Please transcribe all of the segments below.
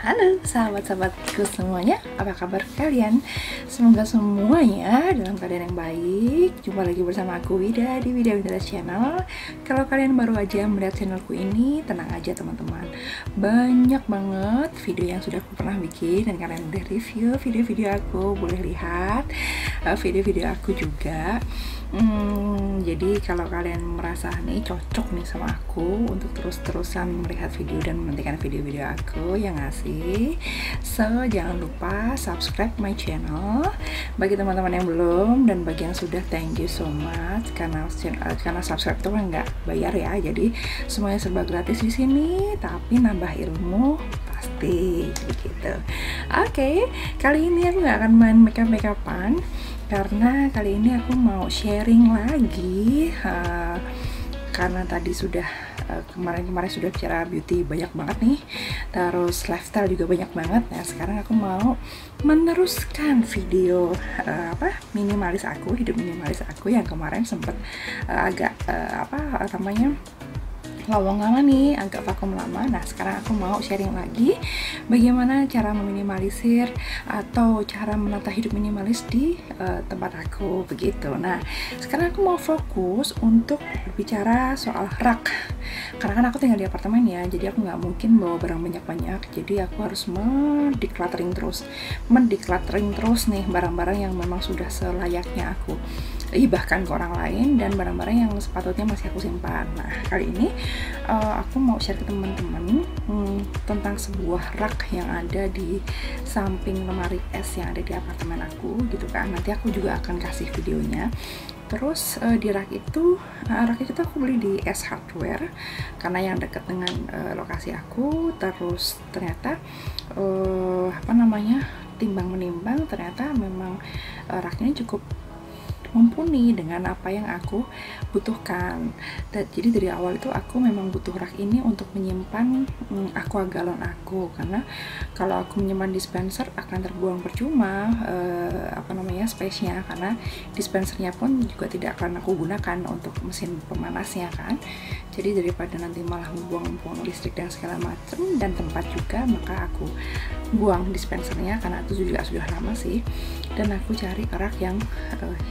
Halo sahabat-sahabatku semuanya, apa kabar kalian? Semoga semuanya dalam keadaan yang baik. Jumpa lagi bersama aku Wida di Wida Wida Channel. Kalau kalian baru aja melihat channelku ini, tenang aja teman-teman. Banyak banget video yang sudah aku pernah bikin dan kalian udah review video-video aku, boleh lihat video-video aku juga. Jadi kalau kalian merasa nih cocok nih sama aku untuk terus-terusan melihat video dan menantikan video-video aku yang ngasih, so jangan lupa subscribe my channel. Bagi teman-teman yang belum dan bagi yang sudah, thank you so much karena subscribe itu kan nggak bayar ya, jadi semuanya serba gratis di sini, tapi nambah ilmu pasti begitu. Oke, kali ini aku nggak akan main makeup-makeupan karena kali ini aku mau sharing lagi karena tadi sudah kemarin sudah bicara beauty banyak banget nih, terus lifestyle juga banyak banget. Nah sekarang aku mau meneruskan video minimalis aku, hidup minimalis aku yang kemarin sempet agak lowong lama nih, agak vakum lama. Nah sekarang aku mau sharing lagi bagaimana cara meminimalisir atau cara menata hidup minimalis di tempat aku begitu. Nah sekarang aku mau fokus untuk berbicara soal rak, karena kan aku tinggal di apartemen ya, jadi aku nggak mungkin bawa barang banyak-banyak, jadi aku harus mendecluttering terus nih barang-barang yang memang sudah selayaknya aku bahkan ke orang lain, dan barang-barang yang sepatutnya masih aku simpan. Nah kali ini aku mau share ke teman-teman tentang sebuah rak yang ada di samping lemari es yang ada di apartemen aku gitu kan. Nanti aku juga akan kasih videonya. Terus di rak itu aku beli di S Hardware karena yang dekat dengan lokasi aku. Terus ternyata timbang menimbang ternyata memang raknya cukup mumpuni dengan apa yang aku butuhkan. Jadi dari awal itu aku memang butuh rak ini untuk menyimpan aqua galon aku, karena kalau aku menyimpan dispenser akan terbuang percuma space-nya, karena dispensernya pun juga tidak akan aku gunakan untuk mesin pemanasnya kan. Jadi daripada nanti malah membuang listrik dan segala macam dan tempat juga, maka aku buang dispensernya karena itu juga sudah lama sih, dan aku cari rak yang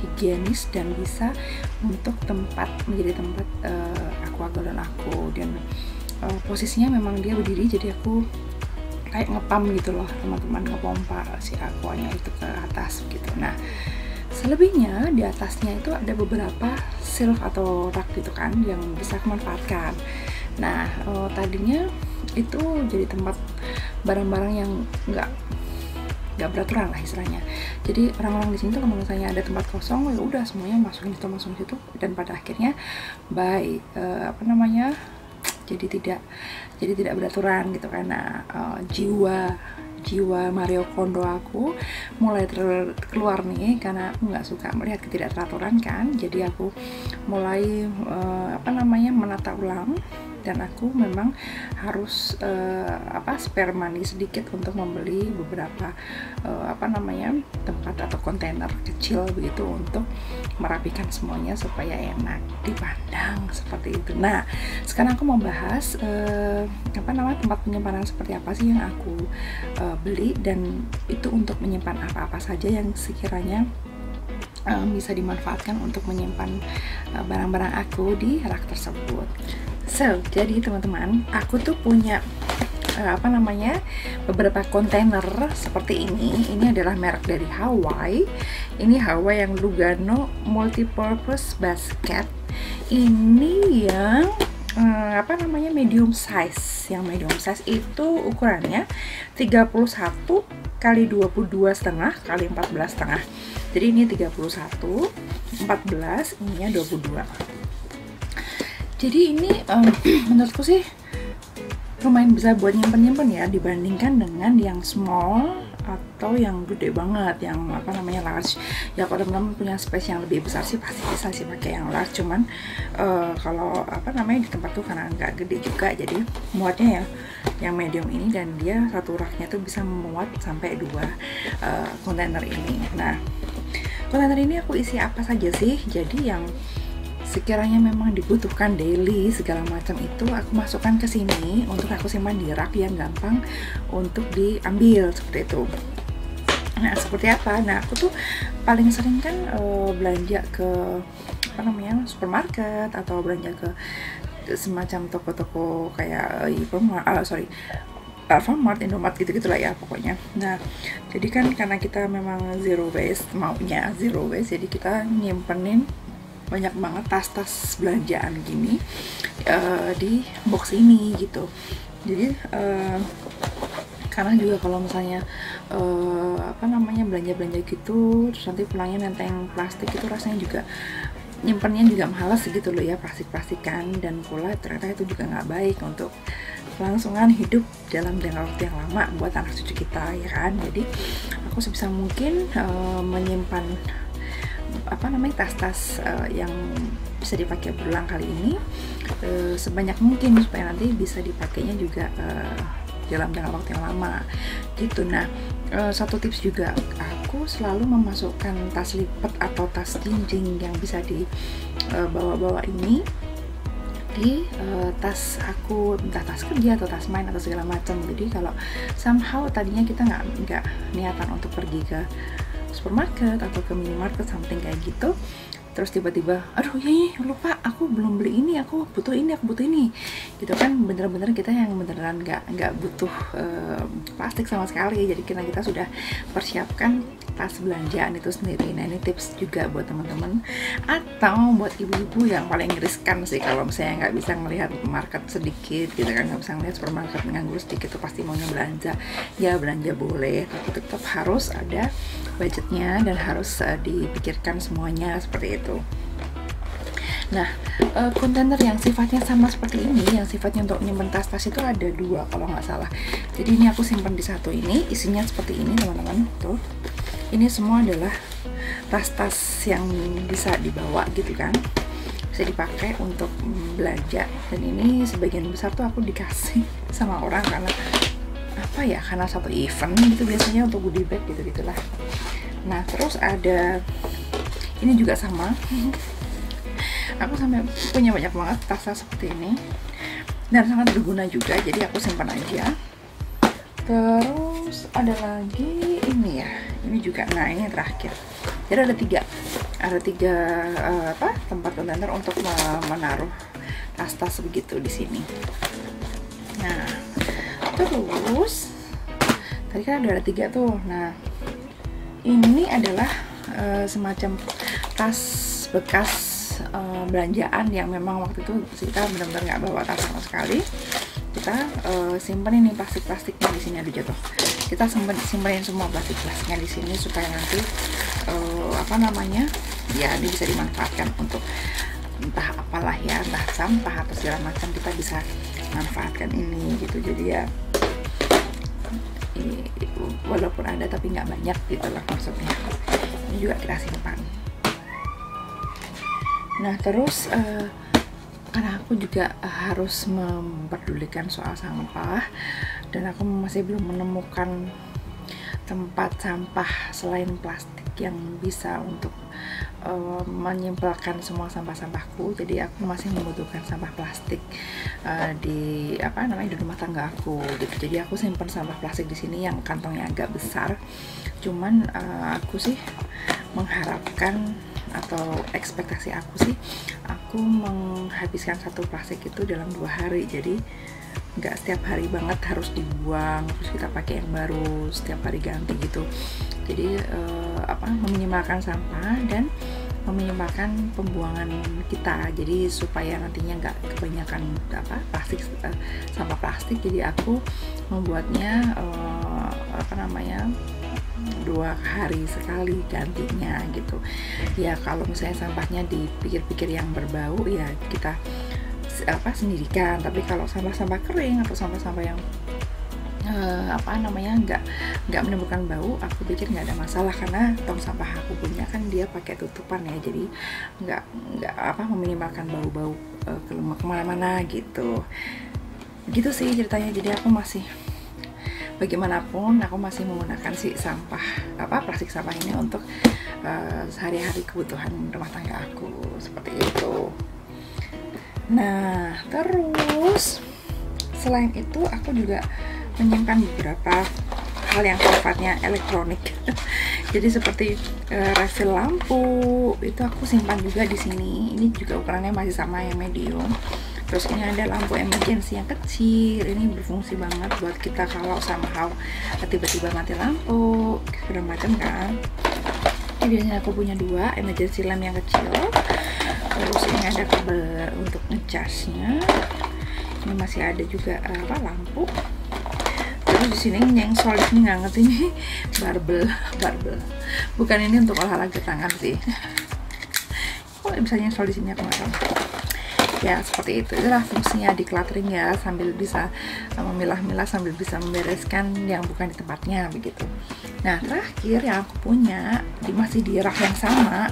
higienis dan bisa untuk menjadi tempat aqua galon aku. Dan posisinya memang dia berdiri, jadi aku kayak ngepam gitu loh teman-teman, ngepompa si aquanya itu ke atas gitu. Nah selebihnya di atasnya itu ada beberapa shelf atau rak gitu kan yang bisa aku manfaatkan. Nah tadinya itu jadi tempat barang-barang yang nggak beraturan lah istilahnya. Jadi orang-orang di sini tuh kalau misalnya ada tempat kosong, ya udah semuanya masukin situ, dan pada akhirnya jadi tidak beraturan gitu. Karena jiwa Mario Kondo aku mulai keluar nih, karena aku nggak suka melihat ketidakteraturan kan. Jadi aku mulai menata ulang, dan aku memang harus spare money sedikit untuk membeli beberapa tempat atau kontainer kecil begitu untuk merapikan semuanya supaya enak dipandang seperti itu. Nah sekarang aku mau bahas tempat penyimpanan seperti apa sih yang aku beli, dan itu untuk menyimpan apa-apa saja yang sekiranya bisa dimanfaatkan untuk menyimpan barang-barang aku di rak tersebut. So, jadi teman-teman, aku tuh punya beberapa kontainer seperti ini. Ini adalah merek dari Hawaii. Ini Hawaii yang Lugano Multipurpose Basket. Ini yang medium size. Yang medium size itu ukurannya 31 kali 22,5 kali 14,5. Jadi ini 31, 14, ininya 22. Jadi ini menurutku sih lumayan bisa buat nyimpen ya, dibandingkan dengan yang small atau yang gede banget, yang large. Ya kalau teman-teman punya space yang lebih besar sih pasti bisa sih pakai yang large. Cuman kalau di tempat tuh karena nggak gede juga, jadi muatnya ya yang medium ini, dan dia satu raknya tuh bisa memuat sampai 2 kontainer ini. Nah kontainer ini aku isi apa saja sih? Jadi yang sekiranya memang dibutuhkan daily segala macam itu aku masukkan ke sini untuk aku simpan di rak yang gampang untuk diambil seperti itu. Nah seperti apa? Nah aku tuh paling sering kan belanja ke apa namanya supermarket atau belanja ke semacam toko-toko kayak Alfamart, Indomart gitu-gitulah ya pokoknya. Nah jadi kan karena kita memang zero waste, maunya zero waste, jadi kita nyimpenin banyak banget tas-tas belanjaan gini di box ini gitu. Jadi karena juga kalau misalnya apa namanya belanja-belanja gitu terus nanti pulangnya nenteng plastik itu rasanya juga nyimpennya juga males gitu loh ya, plastik-plastikan, dan pula ternyata itu juga nggak baik untuk kelangsungan hidup dalam jangka waktu yang lama buat anak cucu kita ya kan. Jadi aku sebisa mungkin menyimpan apa namanya tas-tas yang bisa dipakai berulang kali ini sebanyak mungkin supaya nanti bisa dipakainya juga dalam jangka waktu yang lama gitu. Nah satu tips juga, aku selalu memasukkan tas lipat atau tas jinjing yang bisa dibawa-bawa ini di tas aku, entah tas kerja atau tas main atau segala macam. Jadi kalau somehow tadinya kita nggak niatan untuk pergi ke supermarket atau ke minimarket something kayak gitu, terus tiba-tiba aduh ya lupa aku belum beli ini, aku butuh ini gitu kan. Bener-bener kita yang beneran nggak butuh plastik sama sekali, jadi kita sudah persiapkan tas belanjaan itu sendiri. Nah ini tips juga buat teman-teman atau buat ibu-ibu yang paling riskan sih kalau misalnya nggak bisa ngelihat market sedikit gitu kan, nggak bisa ngelihat supermarket nganggur sedikit tuh pasti maunya belanja. Ya belanja boleh, tapi tetap harus ada budgetnya dan harus dipikirkan semuanya seperti itu. Nah, kontainer yang sifatnya sama seperti ini, yang sifatnya untuk nyimpen tas-tas itu ada 2 kalau nggak salah. Jadi ini aku simpan di satu ini, isinya seperti ini teman-teman. Tuh, ini semua adalah tas-tas yang bisa dibawa gitu kan, bisa dipakai untuk belanja. Dan ini sebagian besar tuh aku dikasih sama orang karena apa ya, karena satu event gitu biasanya untuk goodie bag gitu-gitulah. Nah terus ada ini juga sama. Aku sampai punya banyak banget tas-tas seperti ini dan sangat berguna juga, jadi aku simpan aja. Terus ada lagi ini ya, ini juga. Nah ini yang terakhir. Jadi ada tiga tempat kontainer untuk menaruh tas-tas begitu di sini. Nah terus tadi kan ada 3 tuh. Nah ini adalah semacam tas bekas belanjaan yang memang waktu itu kita benar-benar nggak bawa tas sama sekali. Kita simpan ini plastik-plastiknya di sini, ada jatuh. Kita simpanin semua plastik-plastiknya di sini supaya nanti apa namanya ya ini bisa dimanfaatkan untuk entah apalah ya, entah sampah atau segala macam, kita bisa manfaatkan ini gitu. Jadi ya ini, walaupun ada tapi nggak banyak gitu lah maksudnya. Ini juga kita simpan. Nah terus karena aku juga harus memperdulikan soal sampah dan aku masih belum menemukan tempat sampah selain plastik yang bisa untuk menyimpulkan semua sampah-sampahku. Jadi aku masih membutuhkan sampah plastik di di rumah tangga aku gitu. Jadi aku simpan sampah plastik di sini yang kantongnya agak besar. Cuman aku sih mengharapkan atau ekspektasi aku sih aku menghabiskan satu plastik itu dalam 2 hari. Jadi nggak setiap hari banget harus dibuang terus kita pakai yang baru setiap hari ganti gitu. Jadi meminimalkan sampah dan meminimalkan pembuangan kita, jadi supaya nantinya nggak kebanyakan sampah plastik. Jadi aku membuatnya 2 hari sekali gantinya gitu ya. Kalau misalnya sampahnya dipikir-pikir yang berbau ya kita sendirikan, tapi kalau sampah-sampah kering atau sampah-sampah yang nggak menimbulkan bau, aku pikir nggak ada masalah karena tong sampah aku punya kan dia pakai tutupan ya, jadi nggak meminimalkan bau-bau kemana-mana gitu sih ceritanya. Jadi aku masih bagaimanapun aku masih menggunakan si plastik sampah ini untuk sehari-hari kebutuhan rumah tangga aku, seperti itu. Nah, terus selain itu aku juga menyimpan beberapa hal yang sifatnya elektronik. Jadi seperti refill lampu itu aku simpan juga di sini. Ini juga ukurannya masih sama, yang medium. Terus ini ada lampu emergency yang kecil. Ini berfungsi banget buat kita kalau somehow tiba-tiba mati lampu, segala macam kan. Ini biasanya aku punya 2 emergency lamp yang kecil. Terus ini ada kabel untuk ngecasnya. Ini masih ada juga lampu. Terus di sini yang solid ini nggak ngerti nih, barbel. Bukan ini untuk olahraga tangan sih. Kok bisa nyensol di sini aku nggak tahu. Ya seperti itu, itulah fungsinya decluttering ya, sambil bisa memilah-milah, sambil bisa membereskan yang bukan di tempatnya begitu. Nah terakhir yang aku punya masih di rak yang sama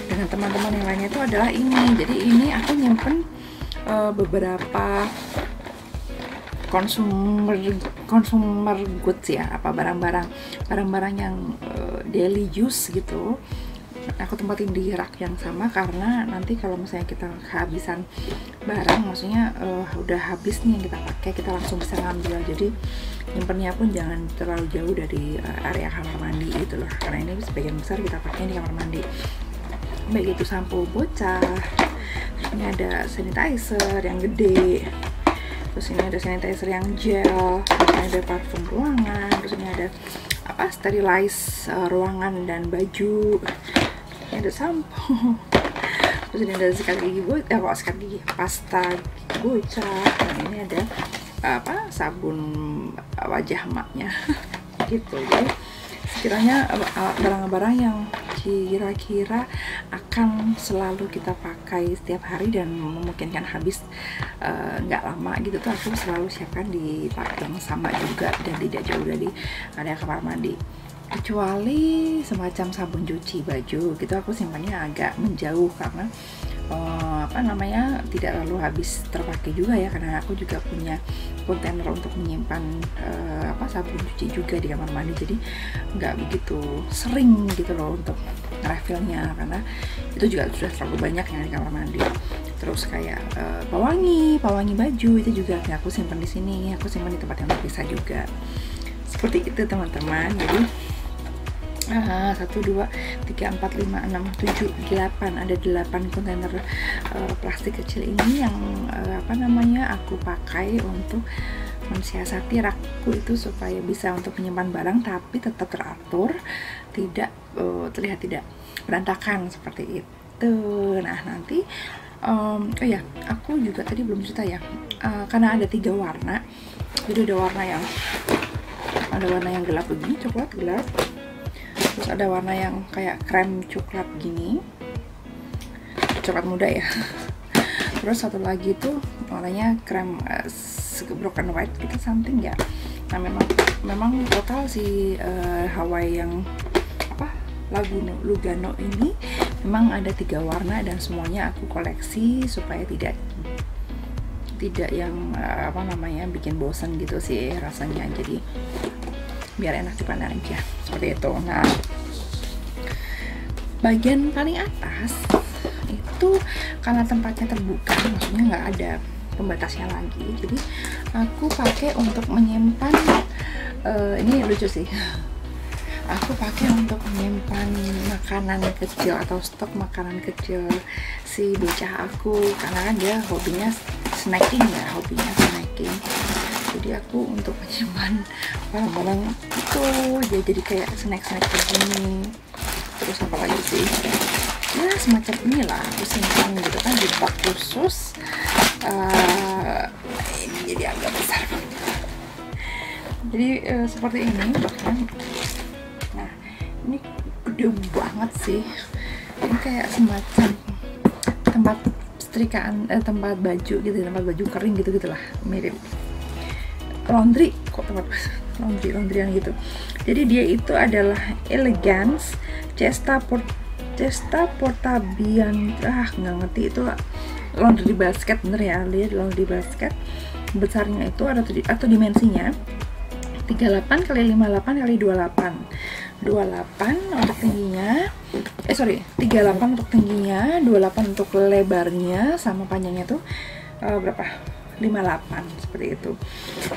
dengan teman-teman yang lainnya itu adalah ini. Jadi ini aku nyimpen beberapa consumer goods ya, barang-barang yang daily use gitu. Aku tempatin di rak yang sama karena nanti kalau misalnya kita kehabisan barang, maksudnya udah habis nih yang kita pakai, kita langsung bisa ngambil. Jadi nyimpennya pun jangan terlalu jauh dari area kamar mandi gitu loh, karena ini sebagian besar kita pakai di kamar mandi. Baik itu sampo bocah, ini ada sanitizer yang gede, terus ini ada sanitizer yang gel, terus ini ada parfum ruangan, terus ini ada sterilize ruangan dan baju, ini ada sampo, terus ini ada sikat gigi pasta gigi bocah, dan ini ada sabun wajah emaknya gitu. Jadi sekiranya barang-barang yang kira-kira akan selalu kita pakai setiap hari dan memungkinkan habis nggak lama gitu tuh, aku selalu siapkan di rak yang sama juga dan tidak jauh dari area kamar mandi. Kecuali semacam sabun cuci baju gitu, aku simpannya agak menjauh karena tidak lalu habis terpakai juga ya, karena aku juga punya kontainer untuk menyimpan sabun cuci juga di kamar mandi, jadi nggak begitu sering gitu loh untuk refillnya, karena itu juga sudah terlalu banyak yang di kamar mandi. Terus kayak pewangi baju itu juga aku simpan di sini, aku simpan di tempat yang terpisah juga, seperti itu teman-teman. Jadi 1, 2, 3, 4, 5, 6, 7, 8 ada 8 kontainer plastik kecil ini yang aku pakai untuk mensiasati rakku itu supaya bisa untuk menyimpan barang tapi tetap teratur, tidak terlihat tidak berantakan seperti itu. Nah nanti aku juga tadi belum cerita ya, karena ada 3 warna, jadi ada warna yang gelap begini, coklat gelap. Terus ada warna yang kayak krem coklat gini, coklat muda ya. Terus satu lagi itu warnanya krem broken white gitu something ya. Nah memang total si Hawaii yang Lugano ini memang ada 3 warna dan semuanya aku koleksi supaya tidak yang bikin bosan gitu sih rasanya. Jadi biar enak dipandang aja seperti itu. Nah bagian paling atas itu karena tempatnya terbuka, maksudnya nggak ada pembatasnya lagi, jadi aku pakai untuk menyimpan ini lucu sih, aku pakai untuk menyimpan makanan kecil atau stok makanan kecil si bocah aku, karena kan dia hobinya snacking. Jadi aku untuk menyimpan barang-barang itu dia jadi kayak snack begini. Terus apa lagi sih ya, semacam inilah aku simpan gitu kan di bak khusus. Ini jadi agak besar banget, jadi seperti ini bahkan. Nah ini gede banget sih, ini kayak semacam tempat setrikaan, tempat baju gitu, tempat baju kering gitu gitulah, mirip laundry laundryan gitu. Jadi dia itu adalah Elegance Cesta Portabian, nggak ngerti itu laundry basket, bener ya, lihat laundry basket. Besarnya itu atau dimensinya 38 kali 58 kali 28 untuk tingginya, 38 untuk tingginya, 28 untuk lebarnya, sama panjangnya tuh berapa? 58, seperti itu.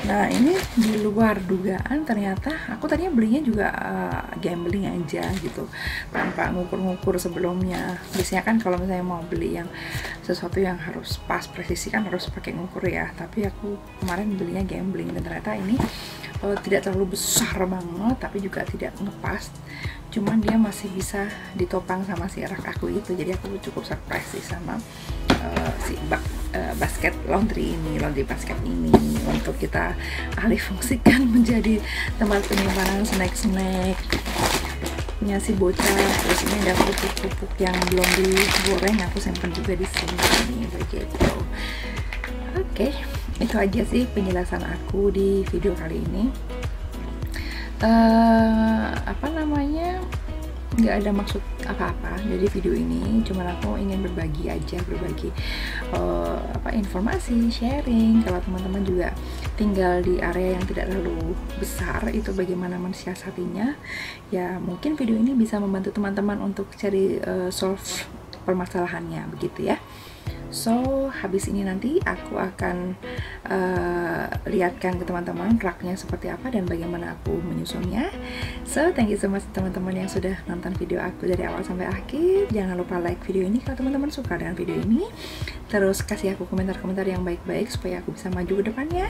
Nah, ini di luar dugaan, ternyata aku tadinya belinya juga gambling aja gitu, tanpa ngukur-ngukur sebelumnya. Biasanya kan kalau misalnya mau beli yang sesuatu yang harus pas presisi kan harus pakai ngukur ya, tapi aku kemarin belinya gambling, dan ternyata ini tidak terlalu besar banget tapi juga tidak ngepas, cuman dia masih bisa ditopang sama si rak aku itu. Jadi aku cukup surprise sih sama si basket laundry basket ini, untuk kita alih fungsikan menjadi tempat penyimpanan snack-snacknya si bocah. Terus ini ada pupuk-pupuk yang belum digoreng, aku simpan juga di sini begitu. Oke, itu aja sih penjelasan aku di video kali ini. Nggak ada maksud apa-apa dari video ini, cuman aku ingin berbagi informasi, sharing. Kalau teman-teman juga tinggal di area yang tidak terlalu besar, itu bagaimana mensiasatinya, ya mungkin video ini bisa membantu teman-teman untuk cari solve permasalahannya begitu ya. So, habis ini nanti aku akan lihatkan ke teman-teman raknya seperti apa dan bagaimana aku menyusunnya. So, thank you so much teman-teman yang sudah nonton video aku dari awal sampai akhir. Jangan lupa like video ini kalau teman-teman suka dengan video ini. Terus kasih aku komentar-komentar yang baik-baik supaya aku bisa maju ke depannya.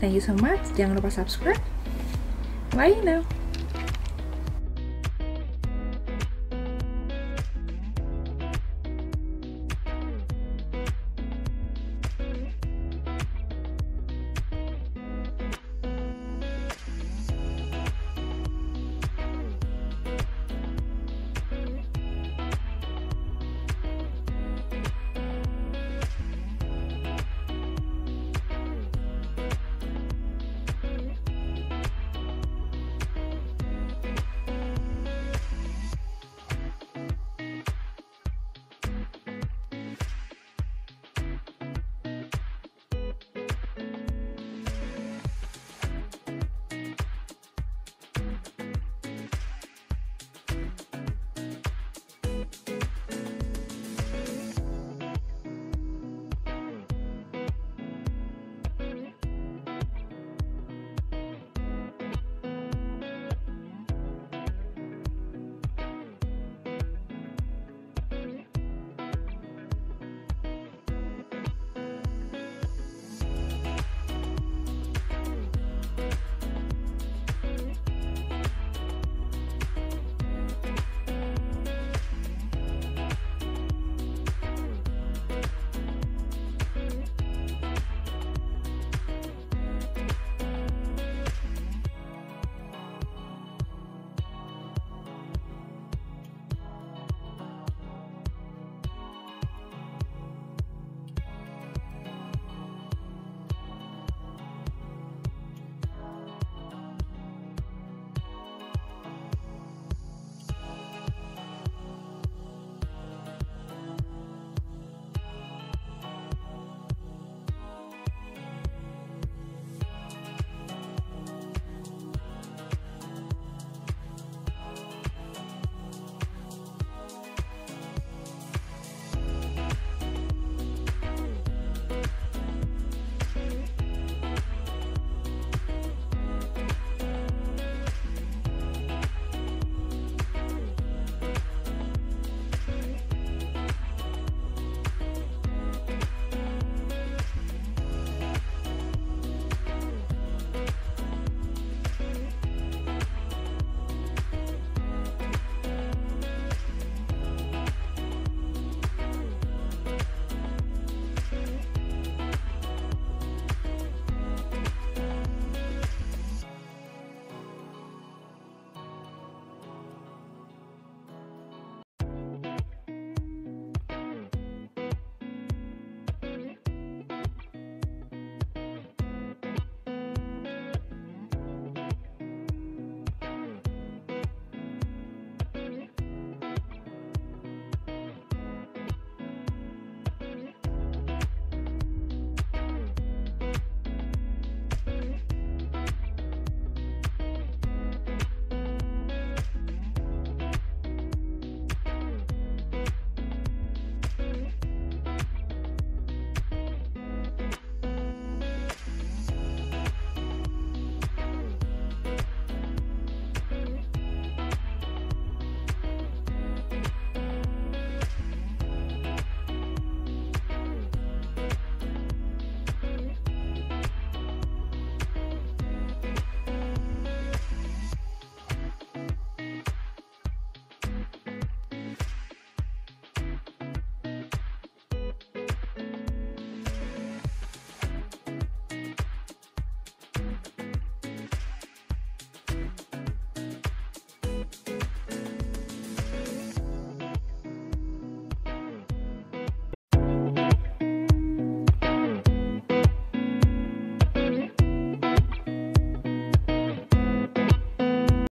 Thank you so much. Jangan lupa subscribe. Bye now.